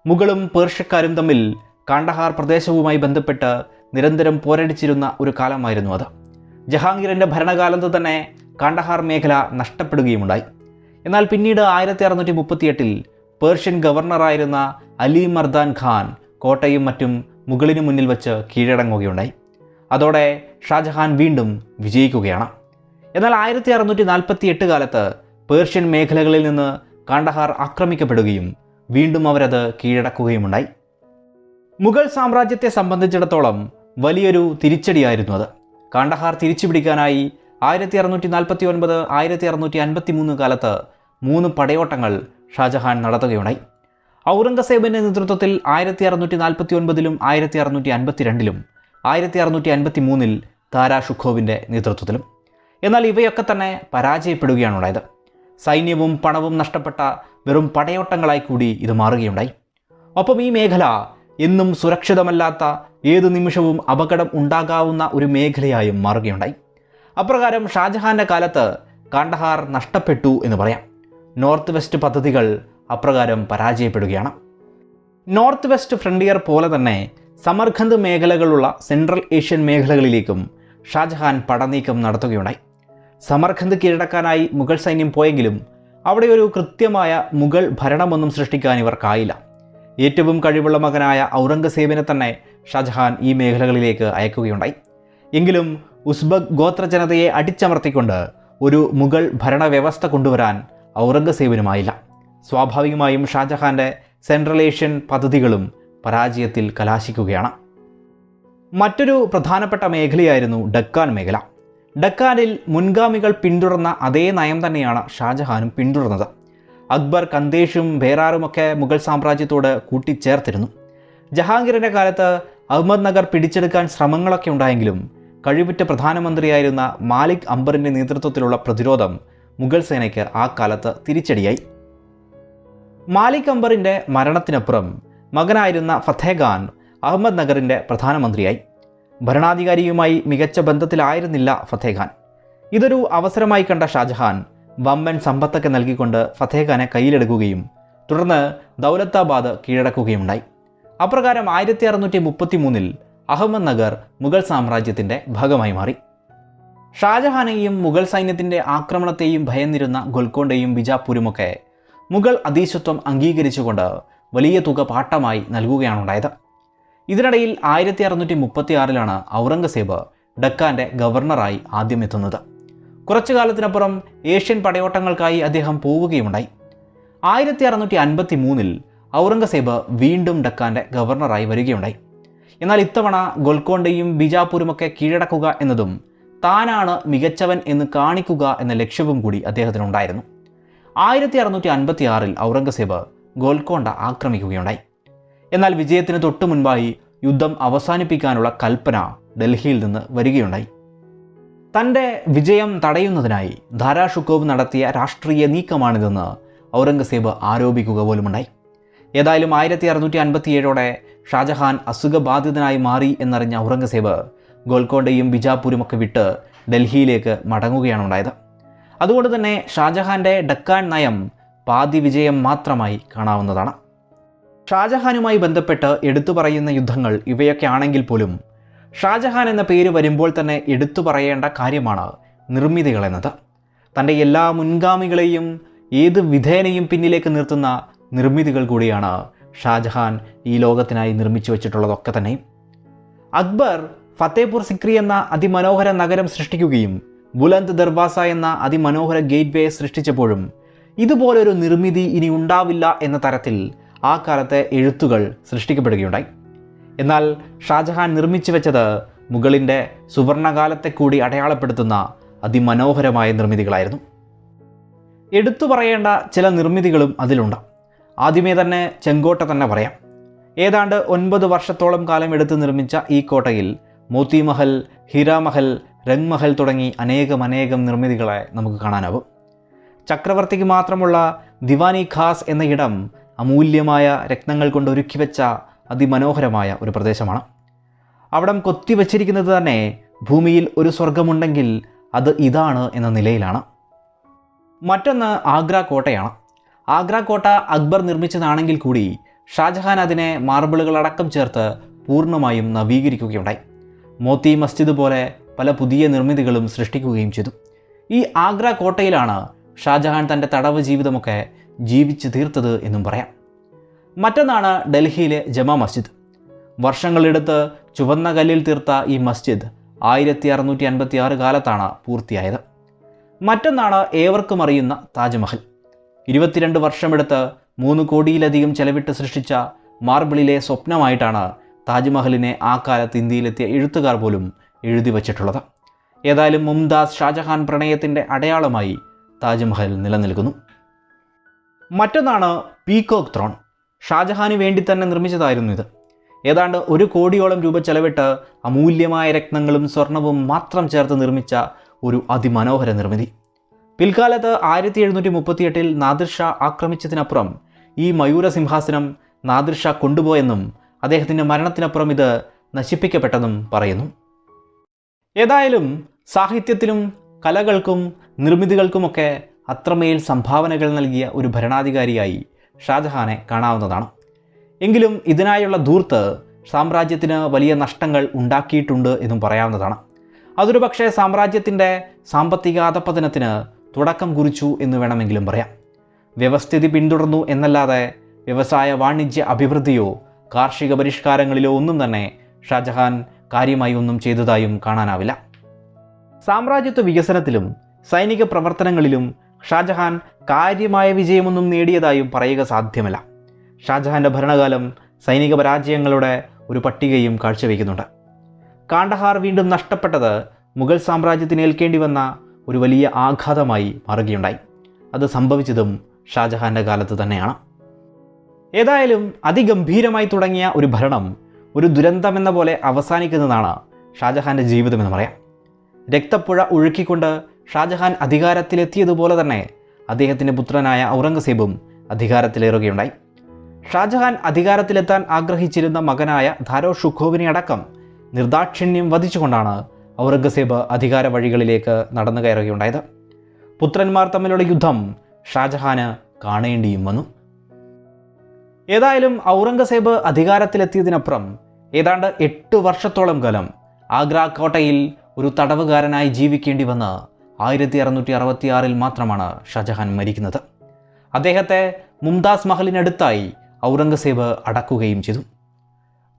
മുഗളും പേർഷ്യക്കാരും തമ്മിൽ കാണ്ഡഹാർ പ്രദേശവുമായി ബന്ധപ്പെട്ട് നിരന്തരം പോരടിച്ചിരുന്ന ഒരു കാലമായിരുന്നു അത്. ജഹാംഗീറിൻ്റെ ഭരണകാലത്ത് തന്നെ കാണ്ഡഹാർ മേഖല നഷ്ടപ്പെടുകയുമുണ്ടായി. എന്നാൽ പിന്നീട് 1638 പേർഷ്യൻ ഗവർണറായിരുന്ന അലി മർദാൻ ഖാൻ കോട്ടയും മറ്റും മുഗളിനു മുന്നിൽ വച്ച് കീഴടങ്ങുകയുണ്ടായി. അതോടെ ഷാജഹാൻ വീണ്ടും വിജയിക്കുകയാണ്. എന്നാൽ 1648 കാലത്ത് പേർഷ്യൻ മേഖലകളിൽ നിന്ന് കാണ്ഡഹാർ ആക്രമിക്കപ്പെടുകയും വീണ്ടും അവരത് കീഴടക്കുകയുമുണ്ടായി. മുഗൾ സാമ്രാജ്യത്തെ സംബന്ധിച്ചിടത്തോളം വലിയൊരു തിരിച്ചടിയായിരുന്നു അത്. കാണ്ഡഹാർ തിരിച്ചുപിടിക്കാനായി 1649, 1653 കാലത്ത് 3 പടയോട്ടങ്ങൾ ഷാജഹാൻ നടത്തുകയുണ്ടായി. ഔറംഗസേബിൻ്റെ നേതൃത്വത്തിൽ 1649 1652 1653 താരാ ഷുഖോവിൻ്റെ നേതൃത്വത്തിലും. എന്നാൽ ഇവയൊക്കെ തന്നെ പരാജയപ്പെടുകയാണ് ഉണ്ടായത്. സൈന്യവും പണവും നഷ്ടപ്പെട്ട വെറും പടയോട്ടങ്ങളായി കൂടി ഇത് മാറുകയുണ്ടായി. ഒപ്പം ഈ മേഖല എന്നും സുരക്ഷിതമല്ലാത്ത ഏതു നിമിഷവും അപകടം ഉണ്ടാകാവുന്ന ഒരു മേഖലയായും മാറുകയുണ്ടായി. അപ്രകാരം ഷാജഹാൻ്റെ കാലത്ത് കാണ്ഡഹാർ നഷ്ടപ്പെട്ടു എന്ന് പറയാം. നോർത്ത് വെസ്റ്റ് പദ്ധതികൾ അപ്രകാരം പരാജയപ്പെടുകയാണ്. നോർത്ത് വെസ്റ്റ് ഫ്രണ്ടിയർ പോലെ തന്നെ സമർഖന്ദ് മേഖലകളുള്ള സെൻട്രൽ ഏഷ്യൻ മേഖലകളിലേക്കും ഷാജഹാൻ പടനീക്കം നടത്തുകയുണ്ടായി. സമർഖന്ദ് കീഴടക്കാനായി മുഗൾ സൈന്യം പോയെങ്കിലും അവിടെ ഒരു കൃത്യമായ മുഗൾ ഭരണമൊന്നും സൃഷ്ടിക്കാൻ ഇവർക്കായില്ല. ഏറ്റവും കഴിവുള്ള മകനായ ഔറംഗസേബിനെ തന്നെ ഷാജഹാൻ ഈ മേഖലകളിലേക്ക് അയക്കുകയുണ്ടായി. എങ്കിലും ഉസ്ബക് ഗോത്ര ജനതയെ അടിച്ചമർത്തിക്കൊണ്ട് ഒരു മുഗൾ ഭരണവ്യവസ്ഥ കൊണ്ടുവരാൻ ഔറംഗസേബിനുമായില്ല. സ്വാഭാവികമായും ഷാജഹാൻ്റെ സെൻട്രൽ ഏഷ്യൻ പദ്ധതികളും പരാജയത്തിൽ കലാശിക്കുകയാണ്. മറ്റൊരു പ്രധാനപ്പെട്ട മേഖലയായിരുന്നു ഡക്കാൻ മേഖല. ഡക്കാനിൽ മുൻഗാമികൾ പിന്തുടർന്ന അതേ നയം തന്നെയാണ് ഷാജഹാനും പിന്തുടർന്നത്. അക്ബർ കന്ദേശും ബേറാറുമൊക്കെ മുഗൾ സാമ്രാജ്യത്തോട് കൂട്ടിച്ചേർത്തിരുന്നു. ജഹാംഗീറിൻ്റെ കാലത്ത് അഹമ്മദ് നഗർ പിടിച്ചെടുക്കാൻ ശ്രമങ്ങളൊക്കെ ഉണ്ടായെങ്കിലും കഴിവുറ്റ പ്രധാനമന്ത്രിയായിരുന്ന മാലിക് അംബറിൻ്റെ നേതൃത്വത്തിലുള്ള പ്രതിരോധം മുഗൾ സേനയ്ക്ക് ആ കാലത്ത് തിരിച്ചടിയായി. മാലിക് അംബറിൻ്റെ മരണത്തിനപ്പുറം മകനായിരുന്ന ഫത്തേ ഖാൻ അഹമ്മദ് നഗറിൻ്റെ പ്രധാനമന്ത്രിയായി. ഭരണാധികാരിയുമായി മികച്ച ബന്ധത്തിലായിരുന്നില്ല ഫത്തേ ഖാൻ. ഇതൊരു അവസരമായി കണ്ട ഷാജഹാൻ വമ്പൻ സമ്പത്തൊക്കെ നൽകിക്കൊണ്ട് ഫത്തേ ഖാനെ കയ്യിലെടുക്കുകയും തുടർന്ന് ദൗലത്താബാദ് കീഴടക്കുകയുണ്ടായി. അപ്രകാരം 1633 അഹമ്മദ് നഗർ മുഗൾ സാമ്രാജ്യത്തിൻ്റെ ഭാഗമായി മാറി. ഷാജഹാനെയും മുഗൾ സൈന്യത്തിൻ്റെ ആക്രമണത്തെയും ഭയന്നിരുന്ന ഗോൽക്കൊണ്ടയും ബിജാപൂരുമൊക്കെ മുഗൾ അധീശത്വം അംഗീകരിച്ചുകൊണ്ട് വലിയ തുക പാട്ടമായി നൽകുകയാണുണ്ടായത്. ഇതിനിടയിൽ 1636 ഔറംഗസേബ് ഡക്കാൻ്റെ ഗവർണറായി ആദ്യം എത്തുന്നത്. കുറച്ചു കാലത്തിനപ്പുറം ഏഷ്യൻ പടയോട്ടങ്ങൾക്കായി അദ്ദേഹം പോവുകയുണ്ടായി. 1653 ഔറംഗസേബ് വീണ്ടും ഡക്കാൻ്റെ ഗവർണറായി വരികയുണ്ടായി. എന്നാൽ ഇത്തവണ ഗോൽക്കൊണ്ടയും ബിജാപൂരുമൊക്കെ കീഴടക്കുക എന്നതും താനാണ് മികച്ചവൻ എന്ന് കാണിക്കുക എന്ന ലക്ഷ്യവും കൂടി അദ്ദേഹത്തിനുണ്ടായിരുന്നു. 1656 ഔറംഗസേബ് ഗോൽക്കൊണ്ട ആക്രമിക്കുകയുണ്ടായി. എന്നാൽ വിജയത്തിന് തൊട്ടു മുൻപായി യുദ്ധം അവസാനിപ്പിക്കാനുള്ള കൽപ്പന ഡൽഹിയിൽ നിന്ന് വരികയുണ്ടായി. തൻ്റെ വിജയം തടയുന്നതിനായി ദാരാ ഷുക്കോവ് നടത്തിയ രാഷ്ട്രീയ നീക്കമാണിതെന്ന് ഔറംഗസേബ് ആരോപിക്കുക പോലുമുണ്ടായി. ഏതായാലും 1657 ഷാജഹാൻ അസുഖബാധിതനായി മാറി എന്നറിഞ്ഞ ഔറംഗസേബ് ഗോൽക്കൊണ്ടയും ബിജാപൂരുമൊക്കെ വിട്ട് ഡൽഹിയിലേക്ക് മടങ്ങുകയാണ് ഉണ്ടായത്. അതുകൊണ്ട് തന്നെ ഷാജഹാൻ്റെ ഡക്കാൻ നയം പാതി വിജയം മാത്രമായി കാണാവുന്നതാണ്. ഷാജഹാനുമായി ബന്ധപ്പെട്ട് എടുത്തു പറയുന്ന യുദ്ധങ്ങൾ ഇവയൊക്കെ ആണെങ്കിൽ പോലും ഷാജഹാൻ എന്ന പേര് വരുമ്പോൾ തന്നെ എടുത്തു പറയേണ്ട കാര്യമാണ് നിർമ്മിതികൾ എന്നത്. തൻ്റെ എല്ലാ മുൻഗാമികളെയും ഏത് വിധേനയും പിന്നിലേക്ക് നിർത്തുന്ന നിർമ്മിതികൾ കൂടിയാണ് ഷാജഹാൻ ഈ ലോകത്തിനായി നിർമ്മിച്ചു വച്ചിട്ടുള്ളതൊക്കെ തന്നെ. അക്ബർ ഫത്തേപൂർ സിക്രി എന്ന അതിമനോഹര നഗരം സൃഷ്ടിക്കുകയും ബുലന്ദ് ദർവാസ എന്ന അതിമനോഹര ഗേറ്റ് വേ സൃഷ്ടിച്ചപ്പോഴും ഇതുപോലൊരു നിർമ്മിതി ഇനി ഉണ്ടാവില്ല എന്ന തരത്തിൽ ആ കാലത്തെ എഴുത്തുകൾ സൃഷ്ടിക്കപ്പെടുകയുണ്ടായി. എന്നാൽ ഷാജഹാൻ നിർമ്മിച്ചു വെച്ചത് മുഗളിൻ്റെ സുവർണകാലത്തെ കൂടി അടയാളപ്പെടുത്തുന്ന അതിമനോഹരമായ നിർമ്മിതികളായിരുന്നു. എടുത്തു പറയേണ്ട ചില നിർമ്മിതികളും അതിലുണ്ട്. ആദ്യമേ തന്നെ ചെങ്കോട്ട തന്നെ പറയാം. ഏതാണ്ട് 9 വർഷത്തോളം കാലം എടുത്ത് നിർമ്മിച്ച ഈ കോട്ടയിൽ മോത്തി മഹൽ, ഹീരാ മഹൽ, രംഗ് മഹൽ തുടങ്ങി അനേകം നിർമ്മിതികളെ നമുക്ക് കാണാനാവും. ചക്രവർത്തിക്ക് മാത്രമുള്ള ദിവാനി ഖാസ് എന്ന ഇടം അമൂല്യമായ രത്നങ്ങൾ കൊണ്ട് ഒരുക്കി വെച്ച അതിമനോഹരമായ ഒരു പ്രദേശമാണ്. അവിടം കൊത്തിവച്ചിരിക്കുന്നത് തന്നെ ഭൂമിയിൽ ഒരു സ്വർഗമുണ്ടെങ്കിൽ അത് ഇതാണ് എന്ന നിലയിലാണ്. മറ്റൊന്ന് ആഗ്ര കോട്ടയാണ്. ആഗ്ര കോട്ട അക്ബർ നിർമ്മിച്ചതാണെങ്കിൽ കൂടി ഷാജഹാൻ അതിനെ മാർബിളുകളടക്കം ചേർത്ത് പൂർണ്ണമായും നവീകരിക്കുകയുണ്ടായി. മോത്തി മസ്ജിദ് പോലെ പല പുതിയ നിർമ്മിതികളും സൃഷ്ടിക്കുകയും ചെയ്തു. ഈ ആഗ്ര കോട്ടയിലാണ് ഷാജഹാൻ തൻ്റെ തടവ് ജീവിതമൊക്കെ ജീവിച്ചു തീർത്തത് എന്നും പറയാം. മറ്റൊന്നാണ് ഡൽഹിയിലെ ജമാ മസ്ജിദ്. വർഷങ്ങളെടുത്ത് ചുവന്ന കല്ലിൽ തീർത്ത ഈ മസ്ജിദ് 1656 കാലത്താണ് പൂർത്തിയായത്. മറ്റൊന്നാണ് ഏവർക്കും അറിയുന്ന താജ്മഹൽ. 22 വർഷമെടുത്ത് 3 കോടിയിലധികം ചെലവിട്ട് സൃഷ്ടിച്ച മാർബിളിലെ സ്വപ്നമായിട്ടാണ് താജ്മഹലിനെ ആ കാലത്ത് ഇന്ത്യയിലെത്തിയ എഴുത്തുകാർ പോലും എഴുതി വച്ചിട്ടുള്ളത്. ഏതായാലും മുംതാസ് ഷാജഹാൻ പ്രണയത്തിൻ്റെ അടയാളമായി താജ്മഹൽ നിലനിൽക്കുന്നു. മറ്റൊന്നാണ് പീകോക്ക് ത്രോൺ. ഷാജഹാന് വേണ്ടി തന്നെ നിർമ്മിച്ചതായിരുന്നു ഇത്. ഏതാണ്ട് 1 കോടിയോളം രൂപ ചെലവിട്ട് അമൂല്യമായ രത്നങ്ങളും സ്വർണവും മാത്രം ചേർത്ത് നിർമ്മിച്ച ഒരു അതിമനോഹര നിർമ്മിതി. പിൽക്കാലത്ത് 1738 നാദിർ ഷാ ആക്രമിച്ചതിനപ്പുറം ഈ മയൂര സിംഹാസനം നാദിർ ഷാ കൊണ്ടുപോയെന്നും അദ്ദേഹത്തിൻ്റെ മരണത്തിനപ്പുറം ഇത് നശിപ്പിക്കപ്പെട്ടെന്നും പറയുന്നു. ഏതായാലും സാഹിത്യത്തിനും കലകൾക്കും നിർമ്മിതികൾക്കുമൊക്കെ അത്രമേൽ സംഭാവനകൾ നൽകിയ ഒരു ഭരണാധികാരിയായി ഷാജഹാനെ കാണാവുന്നതാണ്. എങ്കിലും ഇതിനായുള്ള ധൂർത്ത് സാമ്രാജ്യത്തിന് വലിയ നഷ്ടങ്ങൾ ഉണ്ടാക്കിയിട്ടുണ്ട് എന്നും പറയാവുന്നതാണ്. അതൊരു പക്ഷേ സാമ്രാജ്യത്തിൻ്റെ സാമ്പത്തിക അധപ്പതനത്തിന് തുടക്കം കുറിച്ചു എന്ന് വേണമെങ്കിലും പറയാം. വ്യവസ്ഥിതി പിന്തുടർന്നു എന്നല്ലാതെ വ്യവസായ വാണിജ്യ അഭിവൃദ്ധിയോ കാർഷിക പരിഷ്കാരങ്ങളിലോ ഒന്നും തന്നെ ഷാജഹാൻ കാര്യമായി ഒന്നും ചെയ്തതായും കാണാനാവില്ല. സാമ്രാജ്യത്വ വികസനത്തിലും സൈനിക പ്രവർത്തനങ്ങളിലും ഷാജഹാൻ കാര്യമായ വിജയമൊന്നും നേടിയതായും പറയുക സാധ്യമല്ല. ഷാജഹാൻ്റെ ഭരണകാലം സൈനിക പരാജയങ്ങളുടെ ഒരു പട്ടികയും കാഴ്ചവെക്കുന്നുണ്ട്. കാണ്ഡഹാർ വീണ്ടും നഷ്ടപ്പെട്ടത് മുഗൾ സാമ്രാജ്യത്തിന് ഏൽക്കേണ്ടി വന്ന ഒരു വലിയ ആഘാതമായി മാറുകയുണ്ടായി. അത് സംഭവിച്ചതും ഷാജഹാൻ്റെ കാലത്ത് തന്നെയാണ്. ഏതായാലും അതിഗംഭീരമായി തുടങ്ങിയ ഒരു ഭരണം ഒരു ദുരന്തമെന്ന പോലെ അവസാനിക്കുന്നതാണ് ഷാജഹാൻ്റെ ജീവിതമെന്ന് പറയാം. രക്തപ്പുഴ ഒഴുക്കിക്കൊണ്ട് ഷാജഹാൻ അധികാരത്തിലെത്തിയതുപോലെ തന്നെ അദ്ദേഹത്തിൻ്റെ പുത്രനായ ഔറംഗസേബും അധികാരത്തിലേറുകയുണ്ടായി. ഷാജഹാൻ അധികാരത്തിലെത്താൻ ആഗ്രഹിച്ചിരുന്ന മകനായ ദാരോ ഷുക്കോവിനെ അടക്കം നിർദാക്ഷിണ്യം വധിച്ചുകൊണ്ടാണ് ഔറംഗസേബ് അധികാര വഴികളിലേക്ക് നടന്നു കയറുകയുണ്ടായത്. പുത്രന്മാർ തമ്മിലുള്ള യുദ്ധം ഷാജഹാന് കാണേണ്ടിയും വന്നു. ഏതായാലും ഔറംഗസേബ് അധികാരത്തിലെത്തിയതിനപ്പുറം ഏതാണ്ട് 8 വർഷത്തോളം കാലം ആഗ്ര കോട്ടയിൽ ഒരു തടവുകാരനായി ജീവിക്കേണ്ടി വന്ന് 1666 മാത്രമാണ് ഷാജഹാൻ മരിക്കുന്നത്. അദ്ദേഹത്തെ മുംതാസ് മഹലിനടുത്തായി ഔറംഗസേബ് അടക്കുകയും ചെയ്തു.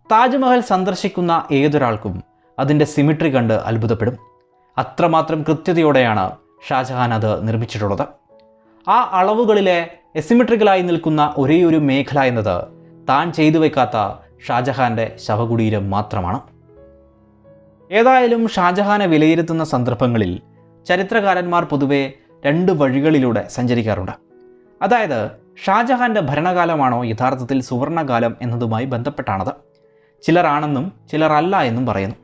താജ്മഹൽ സന്ദർശിക്കുന്ന ഏതൊരാൾക്കും അതിൻ്റെ സിമിട്രി കണ്ട് അത്ഭുതപ്പെടും. അത്രമാത്രം കൃത്യതയോടെയാണ് ഷാജഹാൻ അത് നിർമ്മിച്ചിട്ടുള്ളത്. ആ അളവുകളിലെ എസിമെട്രിക്കലായി നിൽക്കുന്ന ഒരേയൊരു മേഖല എന്നത് താൻ ചെയ്തു വയ്ക്കാത്ത ഷാജഹാൻ്റെ ശവകുടീരം മാത്രമാണ്. ഏതായാലും ഷാജഹാനെ വിലയിരുത്തുന്ന സന്ദർഭങ്ങളിൽ ചരിത്രകാരന്മാർ പൊതുവെ 2 വഴികളിലൂടെ സഞ്ചരിക്കാറുണ്ട്. അതായത് ഷാജഹാൻ്റെ ഭരണകാലമാണോ യഥാർത്ഥത്തിൽ സുവർണകാലം എന്നതുമായി ബന്ധപ്പെട്ടാണത്. ചിലരാണെന്നും ചിലർ അല്ല എന്നും പറയുന്നു.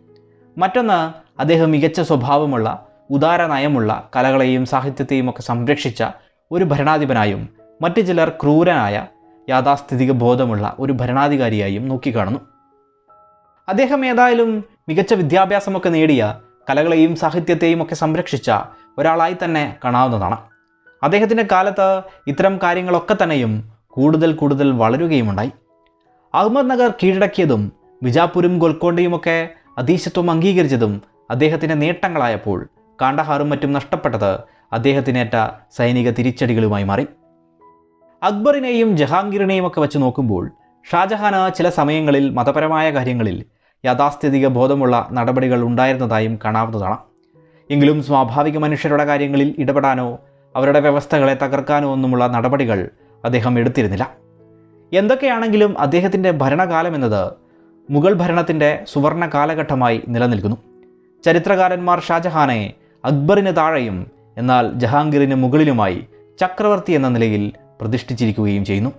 മറ്റൊന്ന്, അദ്ദേഹം മികച്ച സ്വഭാവമുള്ള, ഉദാര നയമുള്ള, കലകളെയും സാഹിത്യത്തെയും ഒക്കെ സംരക്ഷിച്ച ഒരു ഭരണാധിപനായും മറ്റു ചിലർ ക്രൂരനായ, യാഥാസ്ഥിതിക ബോധമുള്ള ഒരു ഭരണാധികാരിയായും നോക്കിക്കാണുന്നു. അദ്ദേഹം ഏതായാലും മികച്ച വിദ്യാഭ്യാസമൊക്കെ നേടിയ, കലകളെയും സാഹിത്യത്തെയും ഒക്കെ സംരക്ഷിച്ച ഒരാളായി തന്നെ കാണാവുന്നതാണ്. അദ്ദേഹത്തിൻ്റെ കാലത്ത് ഇത്തരം കാര്യങ്ങളൊക്കെ തന്നെയും കൂടുതൽ വളരുകയുമുണ്ടായി. അഹമ്മദ് നഗർ കീഴടക്കിയതും ബിജാപുരും ഗോൽക്കൊണ്ടയുമൊക്കെ അധീശത്വം അംഗീകരിച്ചതും അദ്ദേഹത്തിൻ്റെ നേട്ടങ്ങളായപ്പോൾ കാണ്ഡഹാറും മറ്റും നഷ്ടപ്പെട്ടത് അദ്ദേഹത്തിനേറ്റ സൈനിക തിരിച്ചടികളുമായി മാറി. അക്ബറിനെയും ജഹാംഗീറിനെയും ഒക്കെ വെച്ച് നോക്കുമ്പോൾ ഷാജഹാന് ചില സമയങ്ങളിൽ മതപരമായ കാര്യങ്ങളിൽ യാഥാസ്ഥിതിക ബോധമുള്ള നടപടികൾ ഉണ്ടായിരുന്നതായും കാണാവുന്നതാണ്. എങ്കിലും സ്വാഭാവിക മനുഷ്യരുടെ കാര്യങ്ങളിൽ ഇടപെടാനോ അവരുടെ വ്യവസ്ഥകളെ തകർക്കാനോ ഒന്നുമുള്ള നടപടികൾ അദ്ദേഹം എടുത്തിരുന്നില്ല. എന്തൊക്കെയാണെങ്കിലും അദ്ദേഹത്തിൻ്റെ ഭരണകാലം എന്നത് മുഗൾ ഭരണത്തിൻ്റെ സുവർണ കാലഘട്ടമായി നിലനിൽക്കുന്നു. ചരിത്രകാരന്മാർ ഷാജഹാനെ അക്ബറിന് താഴെയും എന്നാൽ ജഹാംഗീറിന് മുകളിലുമായി ചക്രവർത്തി എന്ന നിലയിൽ പ്രതിഷ്ഠിച്ചിരിക്കുകയും ചെയ്യുന്നു.